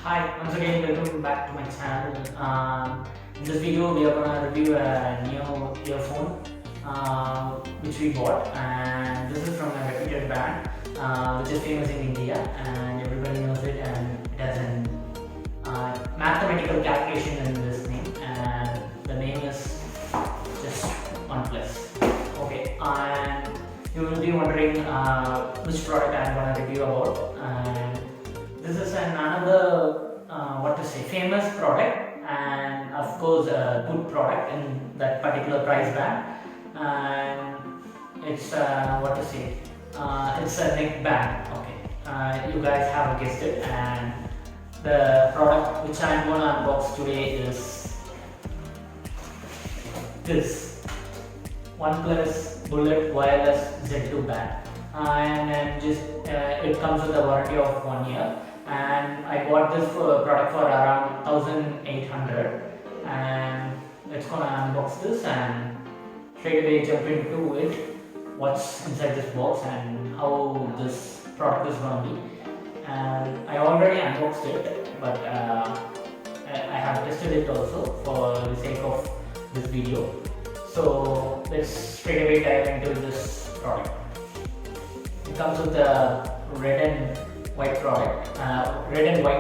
Hi, once again welcome back to my channel. In this video we are gonna review a new earphone which we bought, and this is from a reputed brand which is famous in India and everybody knows it, and it has an mathematical calculation in this name, and the name is just OnePlus. Okay, and you will be wondering which product I am gonna review about, and this is another famous product, and of course a good product in that particular price band. And it's it's a neck band. Okay, you guys have guessed it, and the product which I'm gonna unbox today is this OnePlus Bullet Wireless Z2 band, and just it comes with a warranty of 1 year, and I bought this product for around 1800, and let's gonna unbox this and straight away jump into it, what's inside this box and how this product is gonna be. And I already unboxed it, but I have tested it also for the sake of this video. So let's straight away dive into this product. It comes with a red and white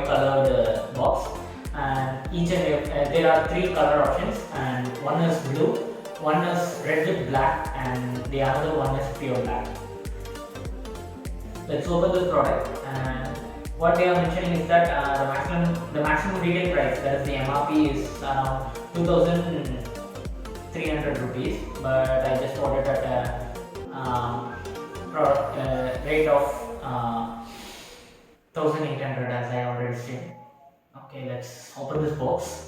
colored box, and there are three color options, and one is blue, one is red with black, and the other one is pure black. Let's open this product, and what they are mentioning is that the maximum retail price, that is the MRP, is around 2300 rupees, but I just ordered at a rate of 1800, as I already said. Okay, let's open this box.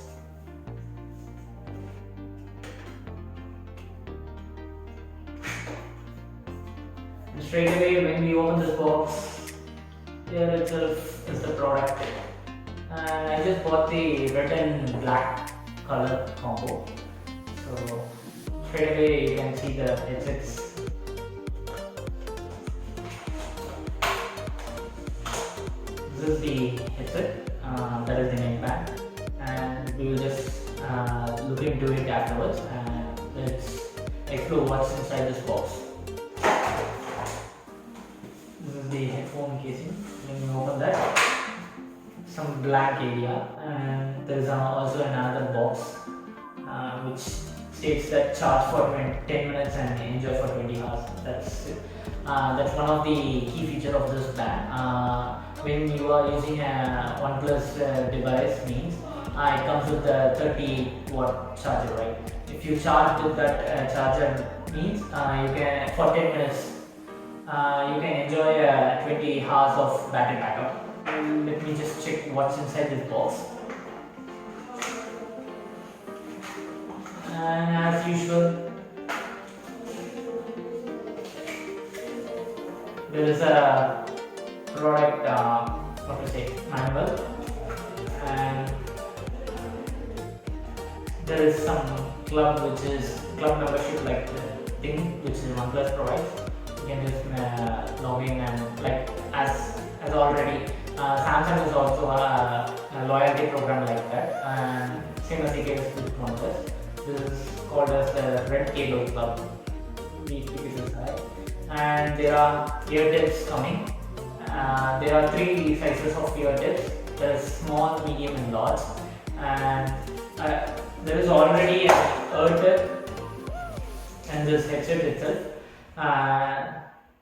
And straight away when we open this box, here itself is the product, and I just bought the red and black color combo. So straight away you can see the headsets. This is the headset, that is the neck band, and we will just look into it afterwards, and let's explore what's inside this box. This is the headphone casing. When you open that, some blank area, and there is also another box which states that charge for 10 minutes and enjoy for 20 hours. That's it. That's one of the key features of this band. When you are using a OnePlus device, means it comes with a 30-watt charger, right? If you charge with that charger, means you can for 10 minutes you can enjoy 20 hours of battery backup. Let me just check what's inside this box. And as usual, there is a product manual, and there is some club membership like thing which is OnePlus provides. You can just log in, and like as already Samsung is also a loyalty program like that, and same as the case with OnePlus. This is called as the Red Cable Club. We keep it aside. And there are ear tips coming. There are three sizes of ear tips. There is small, medium, and large. And there is already an ear tip and this headset itself.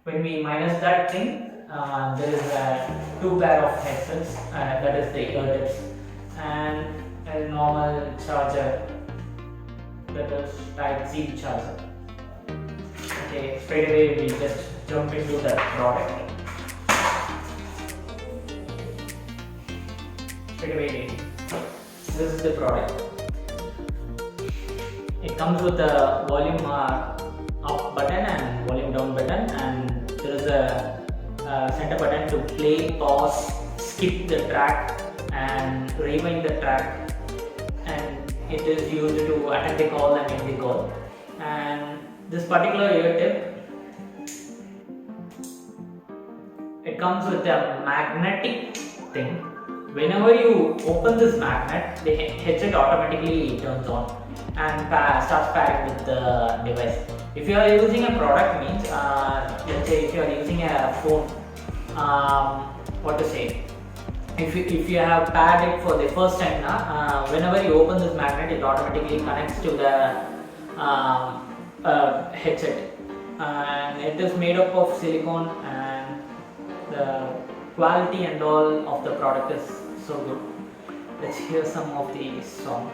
When we minus that thing, there is two pair of headsets. That is the ear tips, and a normal charger. That is Type-C charger. Okay, straight away we just jump into that product. Straight away, this is the product. It comes with a volume up button and volume down button, and there is a center button to play, pause, skip the track, and rewind the track. And it is used to attend the call and end the call. And this particular ear tip, it comes with a magnetic thing whenever you open this magnet, the headset automatically turns on and starts pairing with the device. If you are using a product means, let's say if you are using a phone, what to say, if you have paired it for the first time now, whenever you open this magnet, it automatically connects to the headset, and it is made up of silicone, and the quality and all of the product is so good. Let's hear some of the song.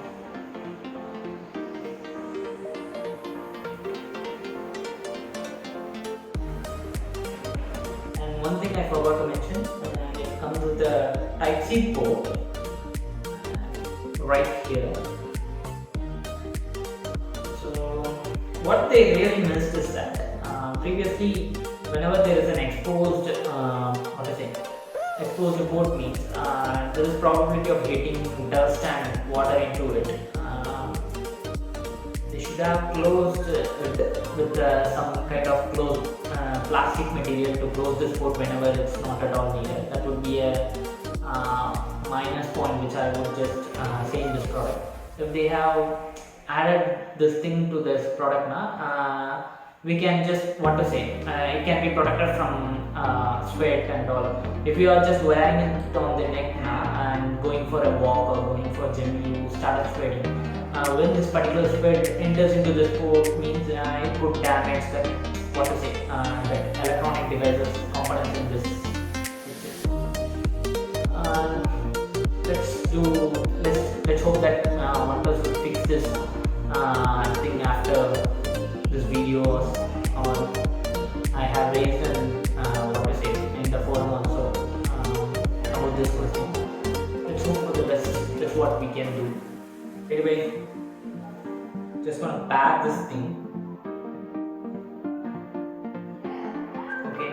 And one thing I forgot to mention, it comes with the Type-C port right here. So what they really missed is that previously, whenever there is an exposed, exposed port means there is probability of getting dust and water into it. They should have closed it with some kind of closed plastic material to close this port whenever it's not at all needed. That would be a minus point which I would just say in this product. If they have added this thing to this product now, we can just, what to say, it can be protected from sweat and all. If you are just wearing it on the neck now and going for a walk or going for gym, you started sweating. When this particular sweat enters into this port means it could damage the, what to say, the electronic devices components in this. Let's hope that OnePlus will fix this thing after this video, or I have raised in what to say in the forum also about this question. Let's hope for the best. That's what we can do. Anyway, just gonna pack this thing. Okay,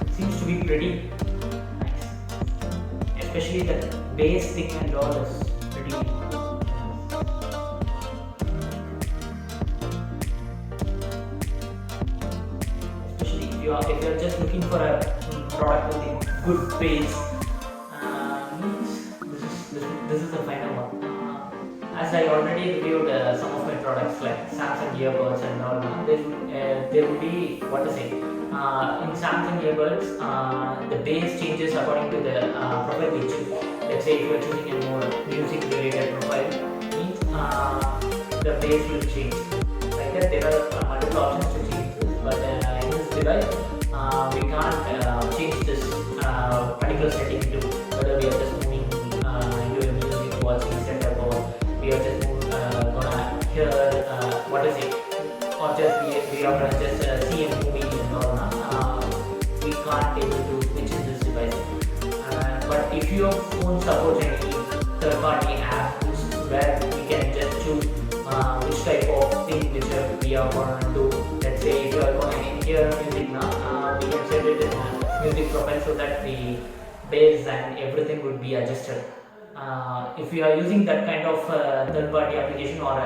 it seems to be pretty nice, especially the base thing and all is pretty. If you're just looking for a product with a good base, this is the final one. As I already reviewed some of my products like Samsung earbuds and all, there will be, what to say, in Samsung earbuds, the base changes according to the profile picture. Let's say if you're choosing a more music related profile, means the base will change. Like that, there are multiple options to change this, but in this device, we can't change this particular setting to whether we are just moving into a music watching setup, or we are just gonna hear what is it, or just we are gonna just see a movie and all. We can't able to switch in this device. But if your phone supports any third-party app where we can just choose which type of thing which we are going to do. Let's say if you are going to hear music now, we can set it in a music profile so that the bass and everything would be adjusted. If you are using that kind of third-party application or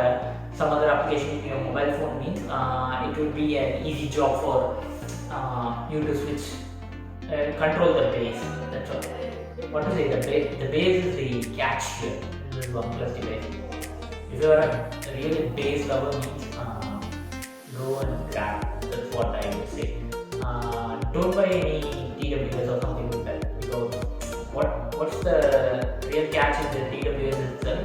some other application in your mobile phone means it would be an easy job for you to switch, control the bass. That's all. What to say? The bass is the catch here in this OnePlus device. If you are a really bass lover means go and grab. That's what I would say. Don't buy any TWS or something like that, because what's the real catch in the TWS itself?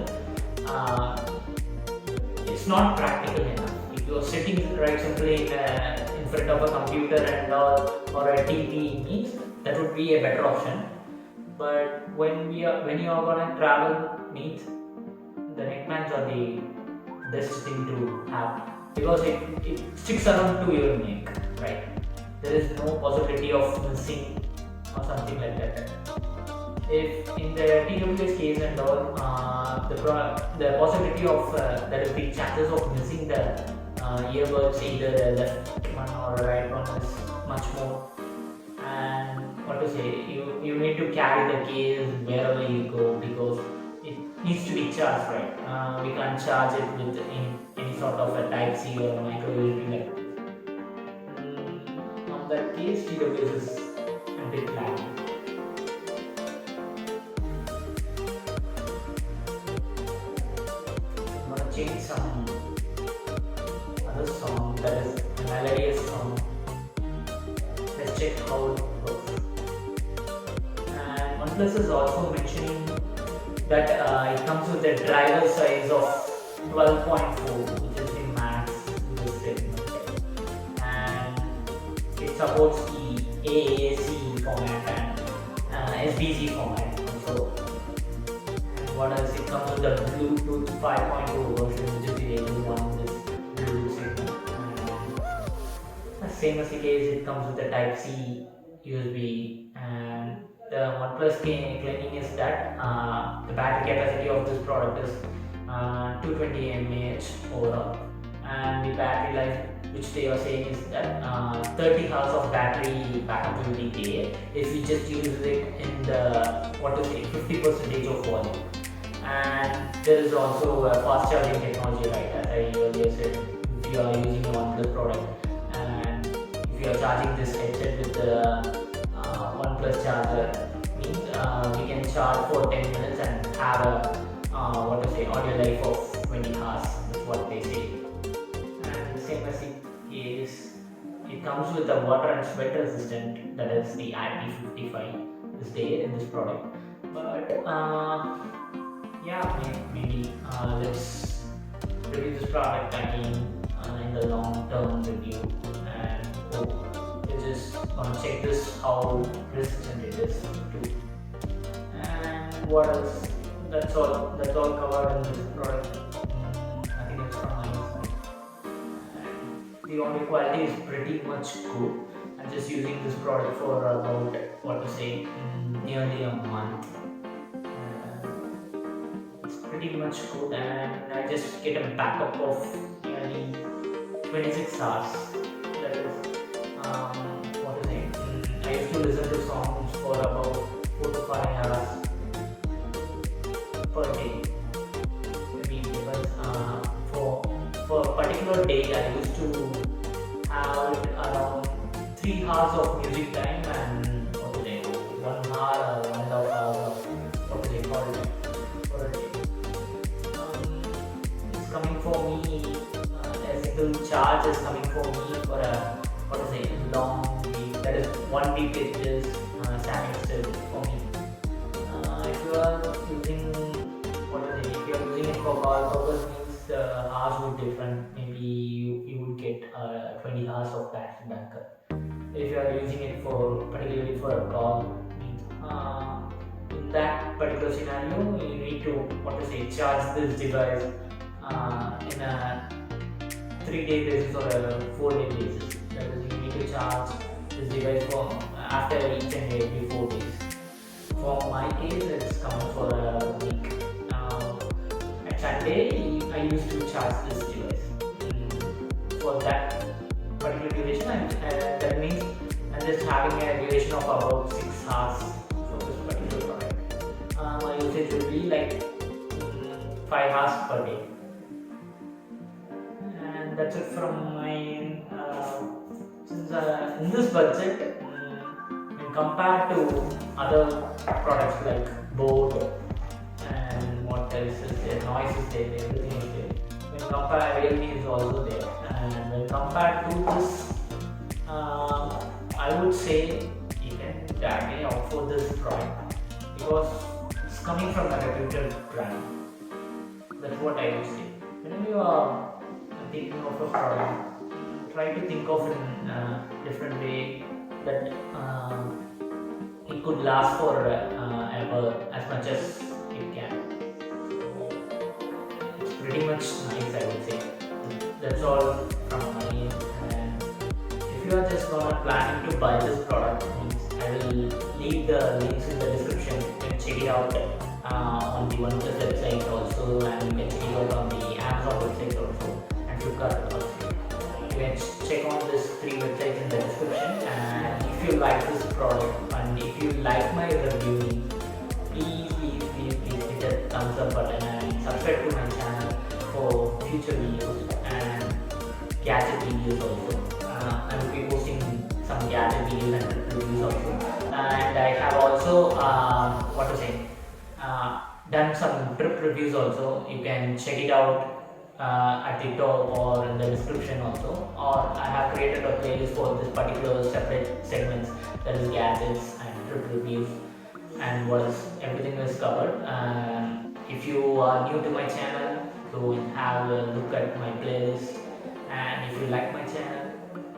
It's not practical enough. If you are sitting right simply in front of a computer and or a TV means that would be a better option. But when you are gonna travel means the neckbands are the best thing to have, because it sticks around to your neck, right? There is no possibility of missing or something like that. If in the TWS case and all, the possibility of there is big chances of missing the earbuds, either the left one or right one, is much more. And what to say, you need to carry the case wherever you go, because it needs to be charged, right? We can't charge it with any sort of a Type-C or micro USB like this. On that case, TWS is a bit laggy. change some other song that is a melodious song. Let's check how it works. And OnePlus is also mentioning that it comes with a driver size of 12.4, which is the max in this segment, and it supports the AAC format and SBC format also. And what else? It comes with the Bluetooth 5.0 version, which is the latest one in this Bluetooth segment. And same as the case, it comes with the Type C USB, and the OnePlus claiming is that the battery capacity of this product is 220 mAh overall, and the battery life which they are saying is that 30 hours of battery backup will be there if you just use it in the 50% of volume. And there is also a fast charging technology, right, as I earlier said. If you are using a OnePlus product and if you are charging this headset with the OnePlus charger, means we can charge for 10 minutes and have a audio life of 20 hours. That's what they say. And the same as it is, it comes with a water and sweat resistant, that is the IP55 is there in this product. But yeah, maybe let's review this product again in the long term review, and we're just gonna check this how resistant it is too. And what else? That's all covered in this product. Nothing else from my side. And the audio quality is pretty much good. I'm just using this product for about nearly a month. It's pretty much good, and I just get a backup of nearly 26 hours. That is, I used to listen to songs for about 4 to 5 hours per day. Maybe because for a particular day I used to have around 3 hours of music time and 1 hour or 1.5 hours of for a day. It's coming for me. A single charge is coming for me for a long week. That is 1 week. It is standing still for me. If you are using it for power purpose, means the hours would different. Maybe you would get 20 hours of battery backup. If you are using it particularly for a call, means in that particular scenario you need to charge this device in a 3-day basis or a 4-day basis. That is, you need to charge this device for after each and every 4 days. For my case, it's coming for a week. At Sunday, I used to charge this device. For that particular duration, that means I'm just having a duration of about 6 hours for this particular product. My usage will be like 5 hours per day. And that's it from my end. Since in this budget, when compared to other products like Boat and what else is there, noise is there, everything is there. When compared, Realme is also there. And when compared to this, I would say you can directly opt for this product because it's coming from a reputed brand. That's what I would say. Whenever you are thinking of a product, try to think of it in a different way that it could last for ever as much as it can. It's pretty much nice, I would say. That's all from my end. And if you are just planning to buy this product, I will leave the links in the description. You can check it out on the OnePlus website also, and you can check it out on the Amazon website also, and Flipkart also. You can check on these 3 websites in the description. And if you like this product and if you like my review, please hit the thumbs up button and subscribe to my channel for future videos and gadget videos also. I will be posting some gadget videos and reviews also. And I have also done some trip reviews also. You can check it out at the top or in the description also, or I have created a playlist for this particular separate segments, that is gadgets and trip reviews and what is everything is covered. If you are new to my channel, go and have a look at my playlist, and if you like my channel,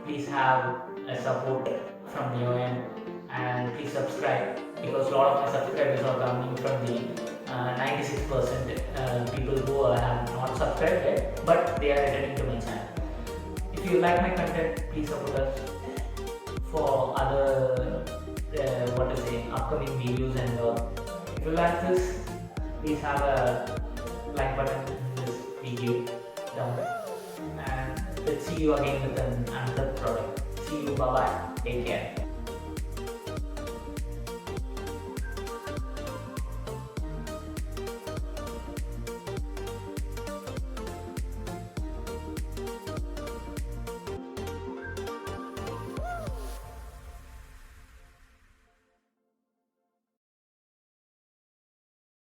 please have a support from your end, and please subscribe, because a lot of my subscribers are coming from the 96% people who have not subscribed yet, but they are returning to my channel. If you like my content, please support us for other what to say, upcoming videos and if you like this, please have a like button in this video down there, and let's see you again with another product. See you, bye bye, take care.